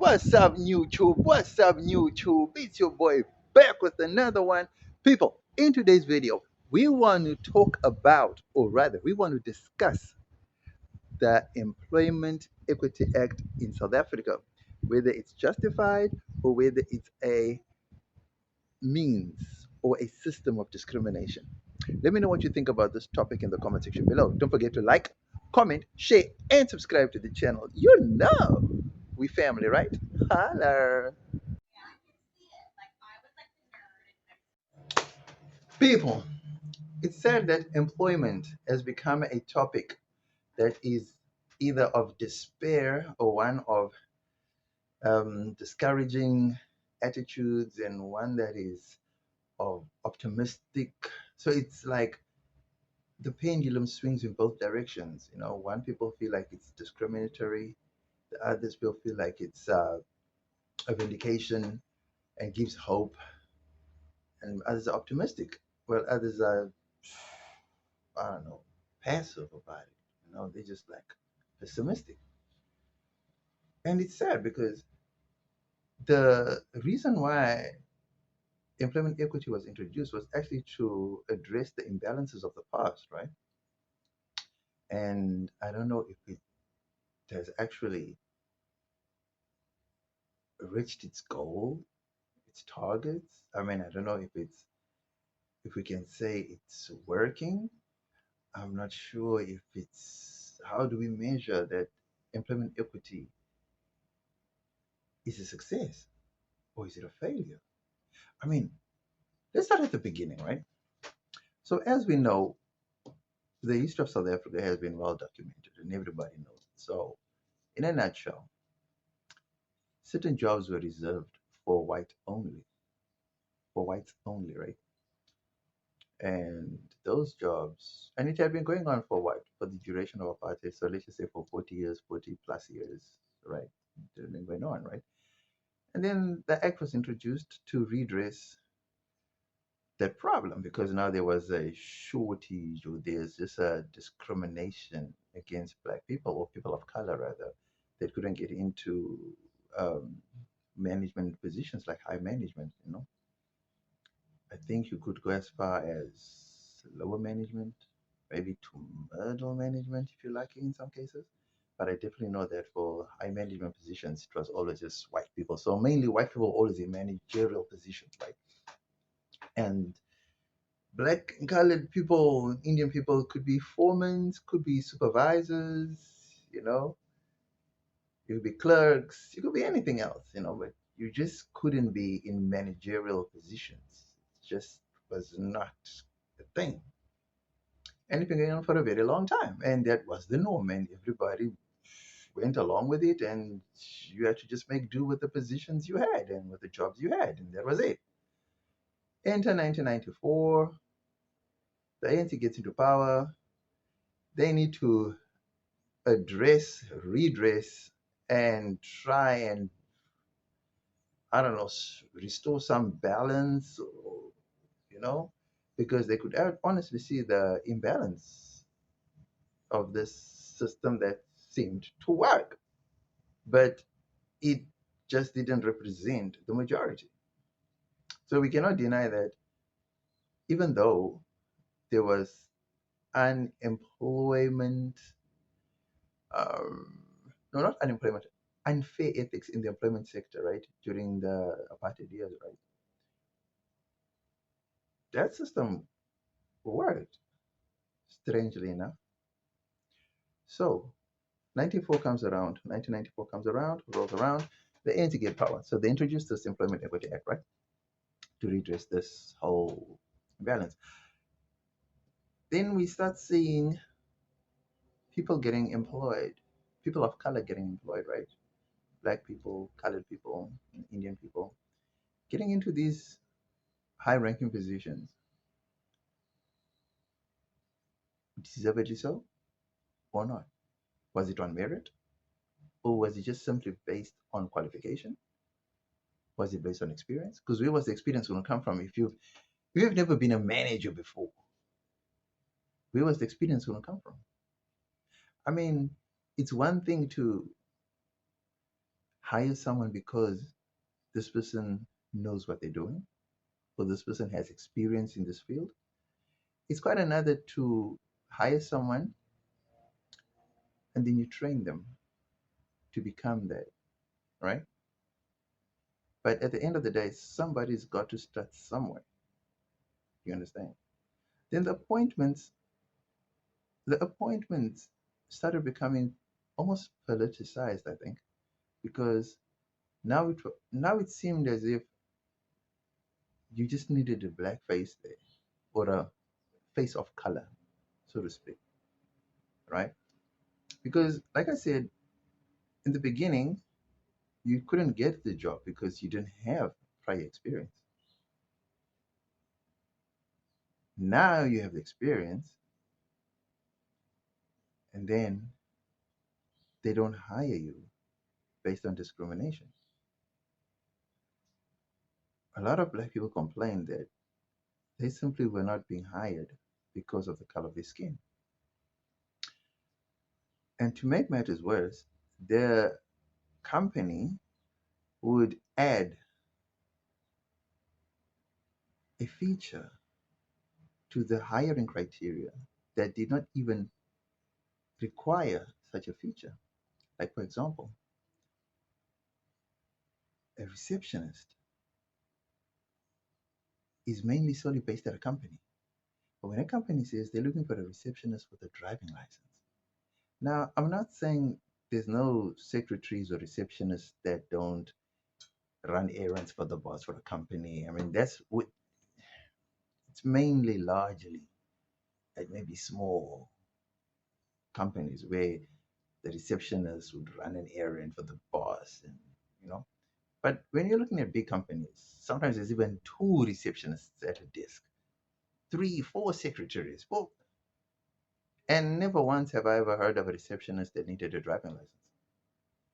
What's up, YouTube? What's up, YouTube? It's your boy back with another one. People, in today's video, we want to talk about, or rather, we want to discuss the Employment Equity Act in South Africa, whether it's justified or whether it's a means or a system of discrimination. Let me know what you think about this topic in the comment section below. Don't forget to like, comment, share, and subscribe to the channel. You know, we family, right? Holla. People, it's said that employment has become a topic that is either of despair or one of discouraging attitudes and one that is of optimistic. So it's like the pendulum swings in both directions. You know, one people feel like it's discriminatory, the others will feel like it's a vindication and gives hope, and others are optimistic. Well, others are, I don't know, passive about it. You know, they're just like pessimistic. And it's sad because the reason why employment equity was introduced was actually to address the imbalances of the past, right? And I don't know if it has actually reached its goal, its targets. I mean, I don't know if we can say it's working. I'm not sure if it's how do we measure that employment equity is a success or is it a failure? I mean, let's start at the beginning, right? So as we know, the history of South Africa has been well documented and everybody knows it. So in a nutshell, certain jobs were reserved for whites only, right? And those jobs, and it had been going on for what? For the duration of apartheid. So let's just say for 40 years, 40 plus years, right? It had been going on, right? And then the act was introduced to redress that problem because now there was a shortage or there's just a discrimination against black people or people of color rather that couldn't get into um, management positions like high management, you know. I think you could go as far as lower management, maybe to middle management if you're lucky in some cases. But I definitely know that for high management positions, it was always just white people. So mainly white people always in managerial positions, right? And black and colored people, Indian people could be foremen, could be supervisors, you know, you could be clerks, you could be anything else, you know, but you just couldn't be in managerial positions. It just was not a thing. And it been going on for a very long time. And that was the norm. And everybody went along with it. And you had to just make do with the positions you had and with the jobs you had. And that was it. Enter 1994, the ANC gets into power. They need to address, redress, and try and, I don't know, restore some balance, or, you know, because they could honestly see the imbalance of this system that seemed to work, but it just didn't represent the majority. So we cannot deny that even though there was unemployment, um, no, not unemployment, unfair ethics in the employment sector, right, during the apartheid years, right, that system worked, strangely enough. So 1994 comes around, rolls around, the ANC get power. So they introduced this Employment Equity Act, right, to redress this whole imbalance. Then we start seeing people getting employed, people of color getting employed, right? Black people, colored people, Indian people, getting into these high ranking positions, deservedly so or not. Was it on merit? Or was it just simply based on qualification? Was it based on experience? Because where was the experience going to come from if you've never been a manager before? Where was the experience going to come from? I mean, it's one thing to hire someone because this person knows what they're doing, or this person has experience in this field. It's quite another to hire someone and then you train them to become that, right? But at the end of the day, somebody's got to start somewhere. You understand? Then the appointments started becoming almost politicized, I think, because now it seemed as if you just needed a black face there or a face of color, so to speak, right? Because, like I said in the beginning, you couldn't get the job because you didn't have prior experience. Now you have the experience, and then they don't hire you based on discrimination. A lot of black people complain that they simply were not being hired because of the color of their skin. And to make matters worse, the company would add a feature to the hiring criteria that did not even require such a feature. Like, for example, a receptionist is mainly solely based at a company. But when a company says they're looking for a receptionist with a driving license, now I'm not saying there's no secretaries or receptionists that don't run errands for the boss for the company. I mean, it's mainly largely at maybe small companies where the receptionist would run an errand for the boss and you know but when you're looking at big companies, sometimes there's even two receptionists at a desk, three, four secretaries. Well, and never once have I ever heard of a receptionist that needed a driving license.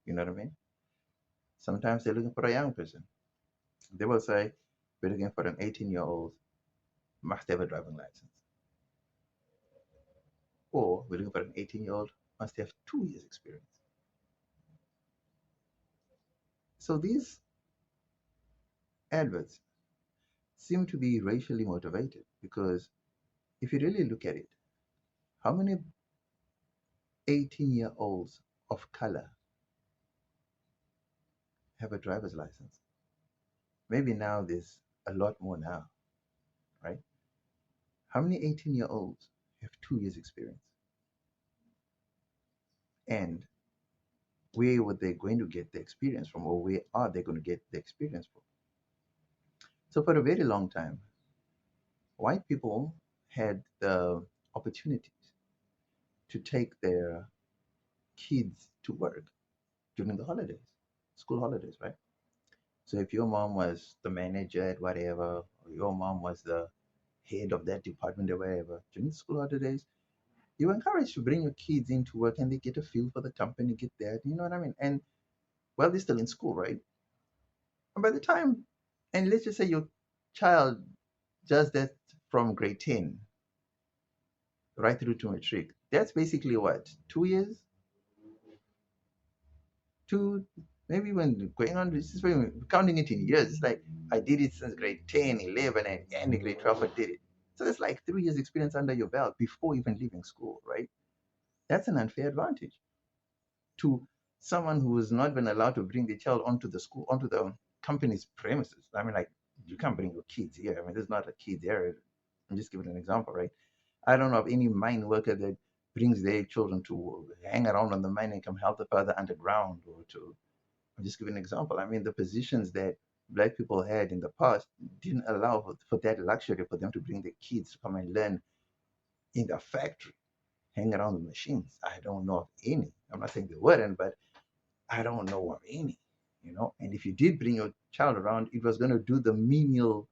You know what I mean? Sometimes they're looking for a young person. They will say, we're looking for an 18-year-old, must have a driving license. Or we're looking for an 18-year-old, must have 2 years experience. So these adverts seem to be racially motivated because if you really look at it, how many 18-year-olds of color have a driver's license? Maybe now there's a lot more now, right? How many 18-year-olds have 2 years experience? And where were they going to get the experience from, or where are they going to get the experience from? So for a very long time, white people had the opportunities to take their kids to work during the holidays, school holidays, right? So if your mom was the manager at whatever, or your mom was the head of that department or wherever, during the school holidays, you were encouraged to bring your kids into work and they get a feel for the company, get that, you know what I mean? And well, they're still in school, right? And by the time, and let's just say your child does that from grade 10 right through to matric, that's basically what, 2 years? Two, maybe when going on, this is when counting it in years. It's like I did it since grade 10, 11, and grade 12, I did it. So it's like 3 years experience under your belt before even leaving school, right? That's an unfair advantage to someone who is not even allowed to bring the child onto the company's premises. I mean, like, you can't bring your kids here. I mean, this is not a kids area. I'm just giving an example, right? I don't know of any mine worker that brings their children to hang around on the mine and come help the father underground or to. I'm just giving an example. I mean, the positions that black people had in the past didn't allow for that luxury for them to bring their kids to come and learn in the factory, hang around the machines. I don't know of any. I'm not saying they weren't, but I don't know of any. And if you did bring your child around, it was going to do the menial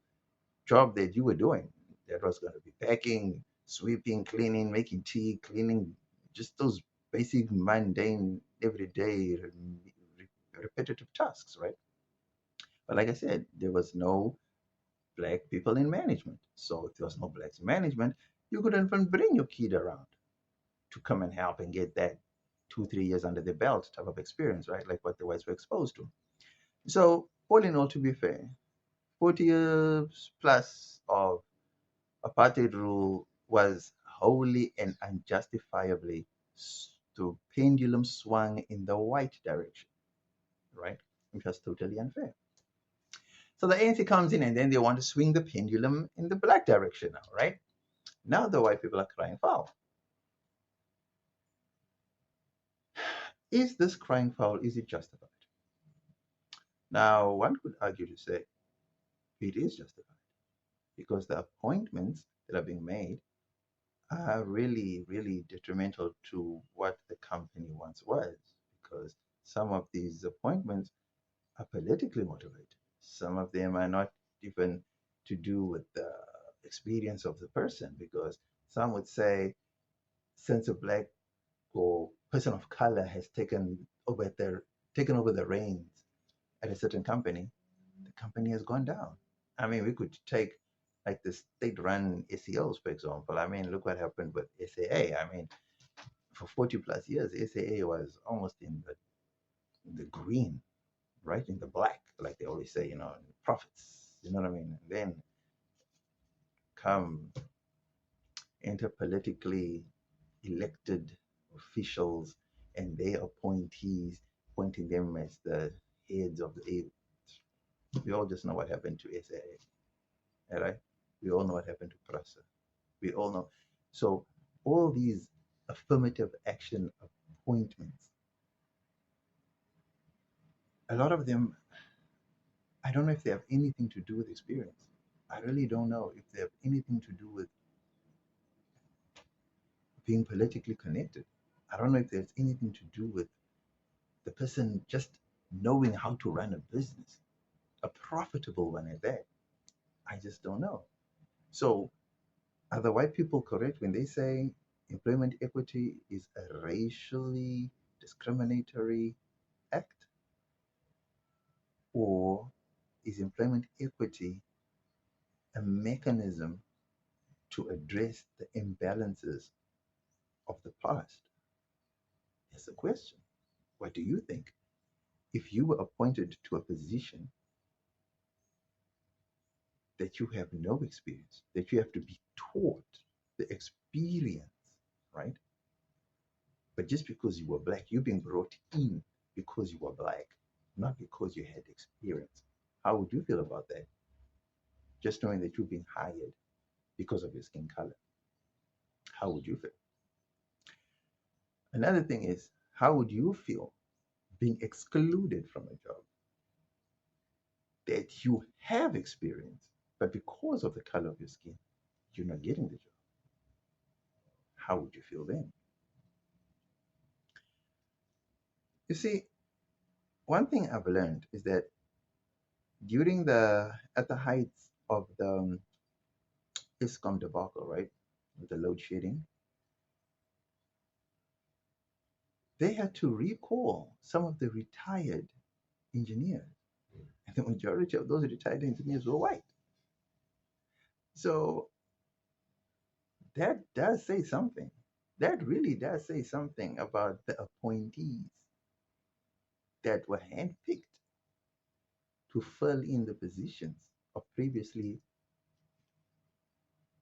job that you were doing. That was going to be packing, sweeping, cleaning, making tea, cleaning, just those basic, mundane, everyday, repetitive tasks, right? But like I said, there was no black people in management. So if there was no blacks in management, you couldn't even bring your kid around to come and help and get that. 2, 3 years under the belt type of experience, right? Like what the whites were exposed to. So, all in all, to be fair, 40 years plus of apartheid rule was wholly and unjustifiably the pendulum swung in the white direction, right? Which was totally unfair. So the ANC comes in and then they want to swing the pendulum in the black direction now, right? Now the white people are crying foul. Is this crying foul? Is it justified? Now, one could argue to say it is justified because the appointments that are being made are really, really detrimental to what the company once was, because some of these appointments are politically motivated. Some of them are not even to do with the experience of the person, because some would say, since a black or person of color has taken over the reins at a certain company, the company has gone down. I mean, we could take like the state-run SEOs, for example. I mean, look what happened with SAA. I mean, for 40 plus years, SAA was almost in the green, right in the black, like they always say, profits. You know what I mean? And then come enter politically elected officials and their appointees, appointing them as the heads of the. We all just know what happened to SAA, all right? We all know what happened to PRASA. We all know. So all these affirmative action appointments, a lot of them, I don't know if they have anything to do with experience. I really don't know if they have anything to do with being politically connected. I don't know if there's anything to do with the person just knowing how to run a business, a profitable one at that. I just don't know. So, are the white people correct when they say employment equity is a racially discriminatory act? Or is employment equity a mechanism to address the imbalances of the past? That's the question. What do you think? If you were appointed to a position that you have no experience, that you have to be taught the experience, right? But just because you were black, you're being brought in because you were black, not because you had experience. How would you feel about that? Just knowing that you're being hired because of your skin color. How would you feel? Another thing is, how would you feel being excluded from a job that you have experience, but because of the color of your skin, you're not getting the job? How would you feel then? You see, one thing I've learned is that at the heights of the ISCOM debacle, right, with the load shedding, they had to recall some of the retired engineers. And the majority of those retired engineers were white. So that does say something. That really does say something about the appointees that were handpicked to fill in the positions of previously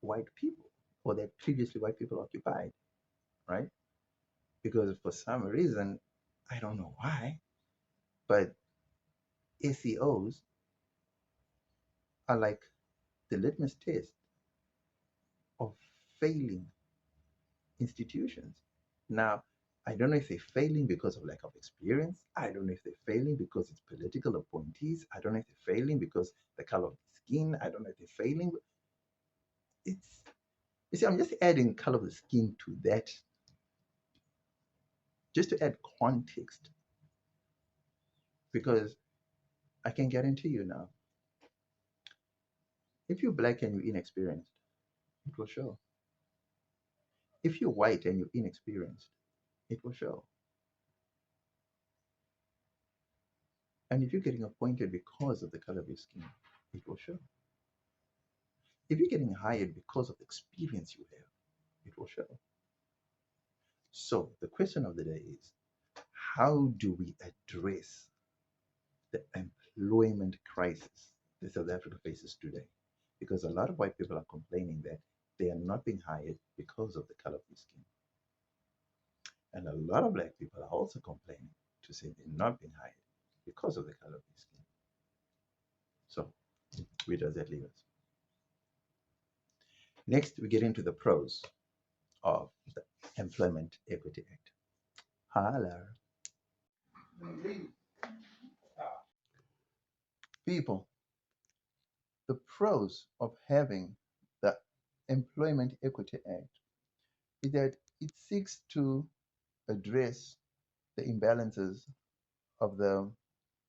white people, or that previously white people occupied, right? Because for some reason, I don't know why, but SEOs are like the litmus test of failing institutions. Now, I don't know if they're failing because of lack of experience. I don't know if they're failing because it's political appointees. I don't know if they're failing because the color of the skin. I don't know if they're failing. It's You see, I'm just adding color of the skin to that, just to add context, because I can guarantee you now, if you're black and you're inexperienced, it will show. If you're white and you're inexperienced, it will show. And if you're getting appointed because of the color of your skin, it will show. If you're getting hired because of the experience you have, it will show. So the question of the day is, how do we address the employment crisis that South Africa faces today? Because a lot of white people are complaining that they are not being hired because of the color of their skin. And a lot of black people are also complaining to say they're not being hired because of the color of their skin. So, where does that leave us? Next, we get into the pros of the Employment Equity Act. Hello. People, the pros of having the Employment Equity Act is that it seeks to address the imbalances of the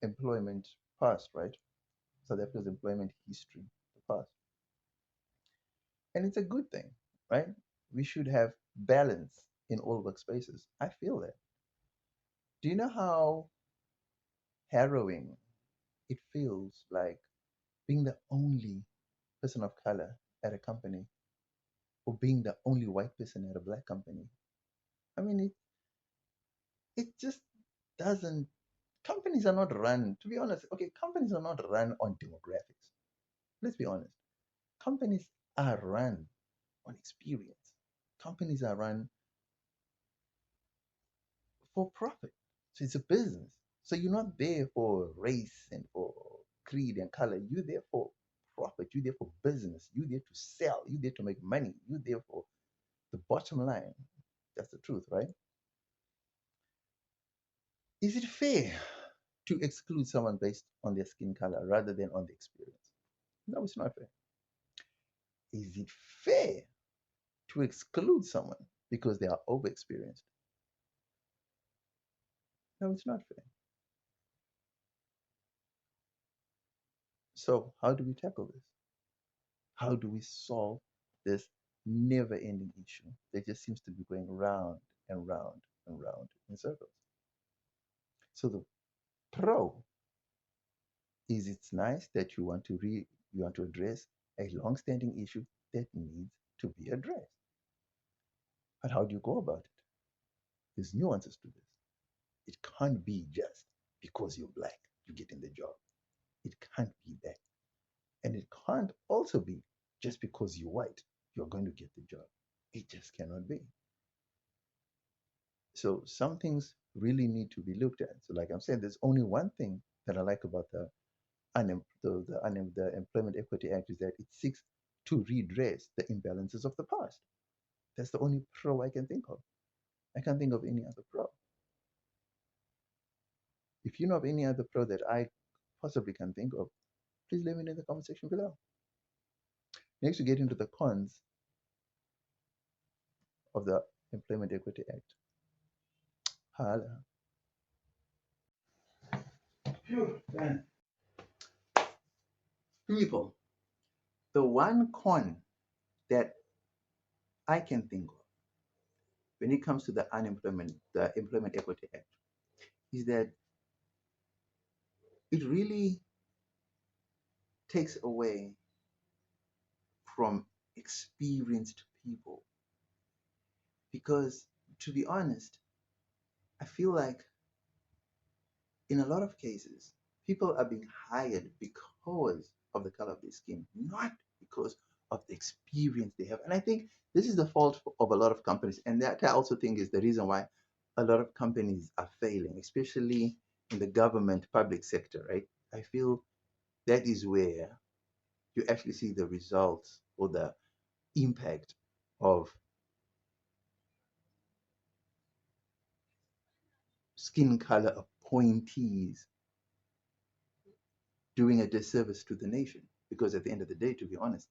employment past, right? South Africa's employment history, the past. And it's a good thing, right? We should have balance in all workspaces. I feel that. Do you know how harrowing it feels like being the only person of color at a company or being the only white person at a black company? I mean, it just doesn't. Companies are not run, to be honest, okay, companies are not run on demographics. Let's be honest. Companies are run on experience. Companies are run for profit. So it's a business. So you're not there for race and for creed and color. You're there for profit. You're there for business. You're there to sell. You're there to make money. You're there for the bottom line. That's the truth, right? Is it fair to exclude someone based on their skin color rather than on the experience? No, it's not fair. Is it fair to exclude someone because they are overexperienced? No, it's not fair. So, how do we tackle this? How do we solve this never ending issue that just seems to be going round and round and round in circles? So, the pro is it's nice that you want to address a long-standing issue that needs to be addressed. But how do you go about it? There's nuances to this. It can't be just because you're black, you get in the job. It can't be that. And it can't also be just because you're white, you're going to get the job. It just cannot be. So some things really need to be looked at. So like I'm saying, there's only one thing that I like about the Employment Equity Act is that it seeks to redress the imbalances of the past. That's the only pro I can think of. I can't think of any other pro. If you know of any other pro that I possibly can think of, please let me know in the comment section below. Next, we get into the cons of the Employment Equity Act. Holla. Phew, man. People, the one con that I can think of when it comes to the Employment Equity Act, is that it really takes away from experienced people. Because to be honest, I feel like in a lot of cases, people are being hired because of the color of their skin, not because of the experience they have. And I think this is the fault of a lot of companies. And that I also think is the reason why a lot of companies are failing, especially in the government public sector, right? I feel that is where you actually see the results or the impact of skin color appointees doing a disservice to the nation. Because at the end of the day, to be honest,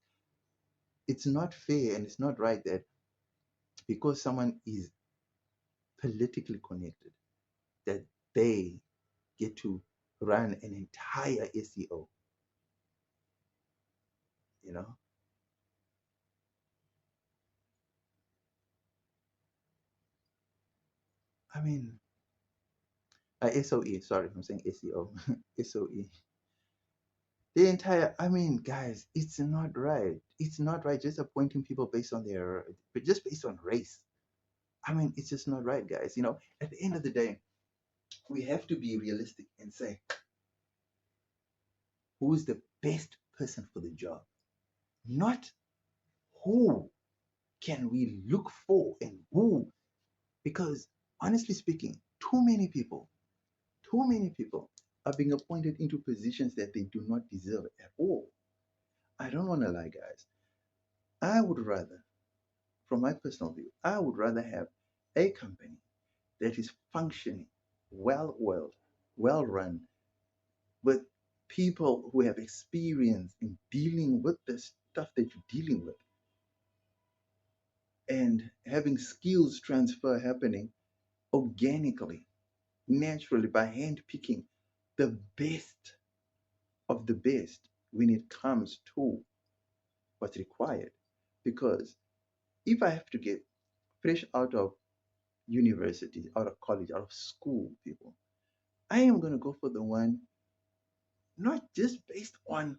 it's not fair and it's not right that because someone is politically connected, that they get to run an entire SEO, you know? I mean, SOE, sorry, I'm saying SEO, SOE. The entire, I mean, guys, it's not right. It's not right just appointing people based on but just based on race. I mean, it's just not right, guys. You know, at the end of the day, We have to be realistic and say, who's the best person for the job? Not who can we look for and who, because honestly speaking, too many people are being appointed into positions that they do not deserve at all. I don't want to lie, guys. I would rather, from my personal view, I would rather have a company that is functioning, well oiled, well run, with people who have experience in dealing with the stuff that you're dealing with and having skills transfer happening organically, naturally, by hand picking the best of the best when it comes to what's required. Because if I have to get fresh out of university, out of college, out of school, people, I am going to go for the one not just based on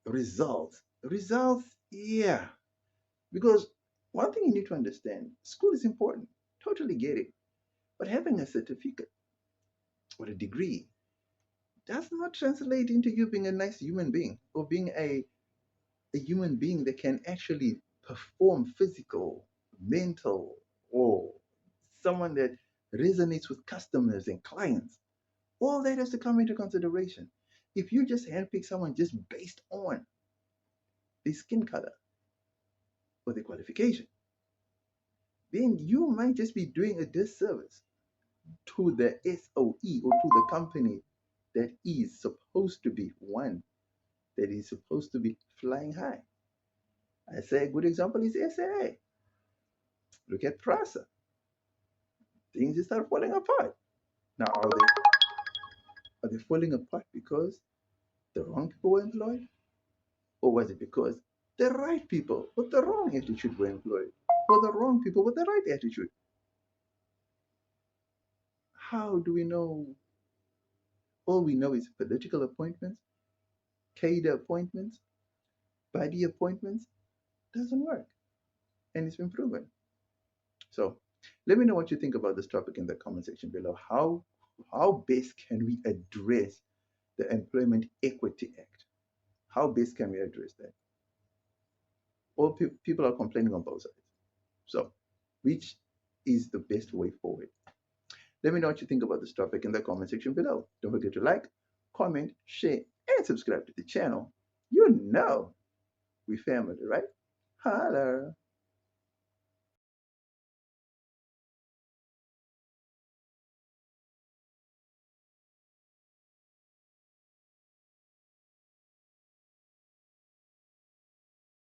results. Results, yeah. Because one thing you need to understand, school is important. Totally get it. But having a certificate or a degree does not translate into you being a nice human being or being a human being that can actually perform physical, mental, or someone that resonates with customers and clients. All that has to come into consideration. If you just handpick someone just based on the skin color or the qualification, then you might just be doing a disservice to the SOE or to the company that is supposed to be one that is supposed to be flying high. I say a good example is SAA. Look at PRASA. Things just start falling apart. Now, are they falling apart because the wrong people were employed? Or was it because the right people with the wrong attitude were employed? Or the wrong people with the right attitude? How do we know? All we know is political appointments, cadre appointments, body appointments doesn't work. And it's been proven. So let me know what you think about this topic in the comment section below. How best can we address the Employment Equity Act? How best can we address that? All people are complaining on both sides. So, which is the best way forward? Let me know what you think about this topic in the comment section below. Don't forget to like, comment, share, and subscribe to the channel. You know we family, right? Holla!